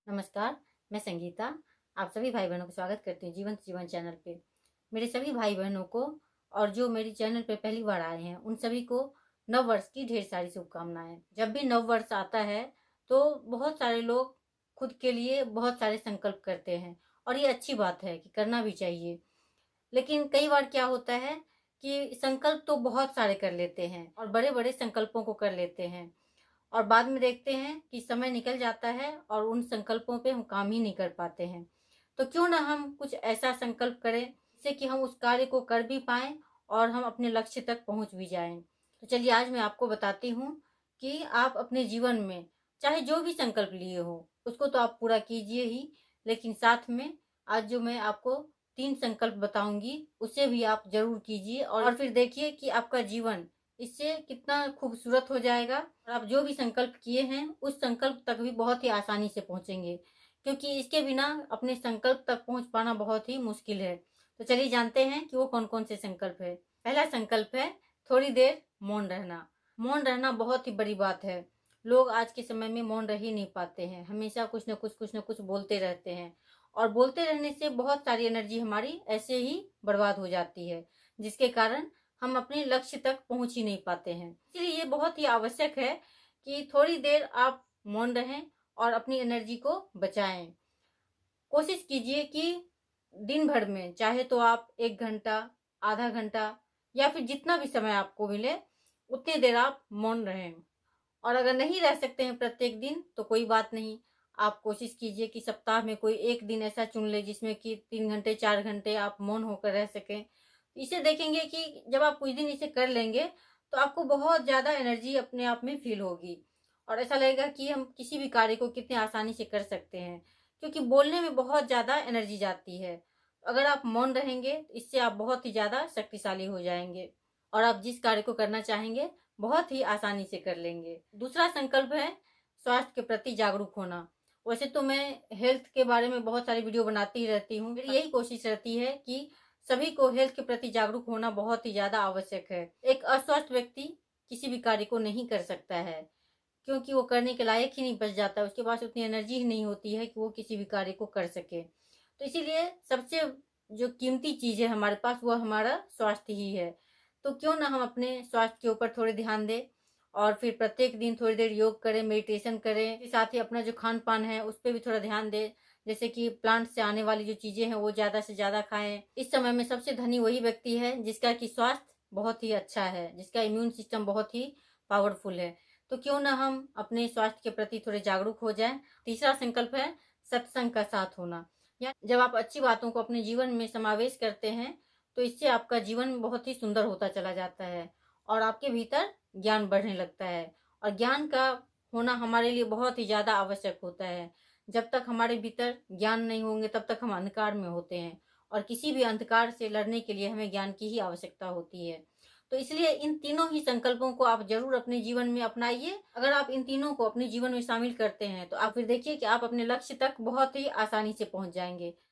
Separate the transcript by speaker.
Speaker 1: नमस्कार, मैं संगीता। आप सभी भाई बहनों का स्वागत करती हूँ जीवंत जीवन चैनल पे। मेरे सभी भाई बहनों को और जो मेरी चैनल पे पहली बार आए हैं उन सभी को नव वर्ष की ढेर सारी शुभकामनाएं। जब भी नव वर्ष आता है तो बहुत सारे लोग खुद के लिए बहुत सारे संकल्प करते हैं और ये अच्छी बात है कि करना भी चाहिए। लेकिन कई बार क्या होता है कि संकल्प तो बहुत सारे कर लेते हैं और बड़े बड़े संकल्पों को कर लेते हैं और बाद में देखते हैं कि समय निकल जाता है और उन संकल्पों पे हम काम ही नहीं कर पाते हैं। तो क्यों ना हम कुछ ऐसा संकल्प करें जिससे कि हम उस कार्य को कर भी पाएं और हम अपने लक्ष्य तक पहुंच भी जाएं। तो चलिए आज मैं आपको बताती हूँ कि आप अपने जीवन में चाहे जो भी संकल्प लिए हो उसको तो आप पूरा कीजिए ही, लेकिन साथ में आज जो मैं आपको 3 संकल्प बताऊंगी उसे भी आप जरूर कीजिए और फिर देखिए कि आपका जीवन इससे कितना खूबसूरत हो जाएगा और आप जो भी संकल्प किए हैं उस संकल्प तक भी बहुत ही आसानी से पहुंचेंगे, क्योंकि इसके बिना अपने संकल्प तक पहुंच पाना बहुत ही मुश्किल है। तो चलिए जानते हैं कि वो कौन कौन से संकल्प है। पहला संकल्प है थोड़ी देर मौन रहना। मौन रहना बहुत ही बड़ी बात है। लोग आज के समय में मौन रह ही नहीं पाते हैं, हमेशा कुछ न कुछ बोलते रहते हैं और बोलते रहने से बहुत सारी एनर्जी हमारी ऐसे ही बर्बाद हो जाती है, जिसके कारण हम अपने लक्ष्य तक पहुंच ही नहीं पाते हैं। इसलिए ये बहुत ही आवश्यक है कि थोड़ी देर आप मौन रहें और अपनी एनर्जी को बचाएं। कोशिश कीजिए कि दिन भर में चाहे तो आप 1 घंटा, आधा घंटा या फिर जितना भी समय आपको मिले उतनी देर आप मौन रहें। और अगर नहीं रह सकते हैं प्रत्येक दिन तो कोई बात नहीं, आप कोशिश कीजिए कि सप्ताह में कोई एक दिन ऐसा चुन ले जिसमें कि 3 घंटे 4 घंटे आप मौन होकर रह सकें। इसे देखेंगे कि जब आप कुछ दिन इसे कर लेंगे तो आपको बहुत ज़्यादा एनर्जी अपने आप में फील होगी और ऐसा लगेगा कि हम किसी भी कार्य को कितने आसानी से कर सकते हैं, क्योंकि बोलने में बहुत ज़्यादा एनर्जी जाती है। अगर आप मौन रहेंगे तो इससे आप बहुत ही ज़्यादा शक्तिशाली हो जाएंगे और आप जिस कार्य को करना चाहेंगे बहुत ही आसानी से कर लेंगे। दूसरा संकल्प है स्वास्थ्य के प्रति जागरूक होना। वैसे तो मैं हेल्थ के बारे में बहुत सारी वीडियो बनाती ही रहती हूँ। मेरी यही कोशिश रहती है कि सभी को हेल्थ के प्रति जागरूक होना बहुत ही ज्यादा आवश्यक है। एक अस्वस्थ व्यक्ति किसी भी कार्य को नहीं कर सकता है, क्योंकि वो करने के लायक ही नहीं बच जाता, उसके पास उतनी एनर्जी ही नहीं होती है कि वो किसी भी कार्य को कर सके। तो इसीलिए सबसे जो कीमती चीज है हमारे पास वो हमारा स्वास्थ्य ही है। तो क्यों ना हम अपने स्वास्थ्य के ऊपर थोड़े ध्यान दें और फिर प्रत्येक दिन थोड़ी देर योग करें, मेडिटेशन करें। साथ ही अपना जो खान पान है उस पर भी थोड़ा ध्यान दें, जैसे कि प्लांट से आने वाली जो चीजें हैं वो ज्यादा से ज्यादा खाएं। इस समय में सबसे धनी वही व्यक्ति है जिसका कि स्वास्थ्य बहुत ही अच्छा है, जिसका इम्यून सिस्टम बहुत ही पावरफुल है। तो क्यों ना हम अपने स्वास्थ्य के प्रति थोड़े जागरूक हो जाएं। तीसरा संकल्प है सत्संग का साथ होना। या जब आप अच्छी बातों को अपने जीवन में समावेश करते हैं तो इससे आपका जीवन बहुत ही सुंदर होता चला जाता है और आपके भीतर ज्ञान बढ़ने लगता है। और ज्ञान का होना हमारे लिए बहुत ही ज्यादा आवश्यक होता है। जब तक हमारे भीतर ज्ञान नहीं होंगे तब तक हम अंधकार में होते हैं और किसी भी अंधकार से लड़ने के लिए हमें ज्ञान की ही आवश्यकता होती है। तो इसलिए इन तीनों ही संकल्पों को आप जरूर अपने जीवन में अपनाइए। अगर आप इन तीनों को अपने जीवन में शामिल करते हैं तो आप फिर देखिए कि आप अपने लक्ष्य तक बहुत ही आसानी से पहुंच जाएंगे।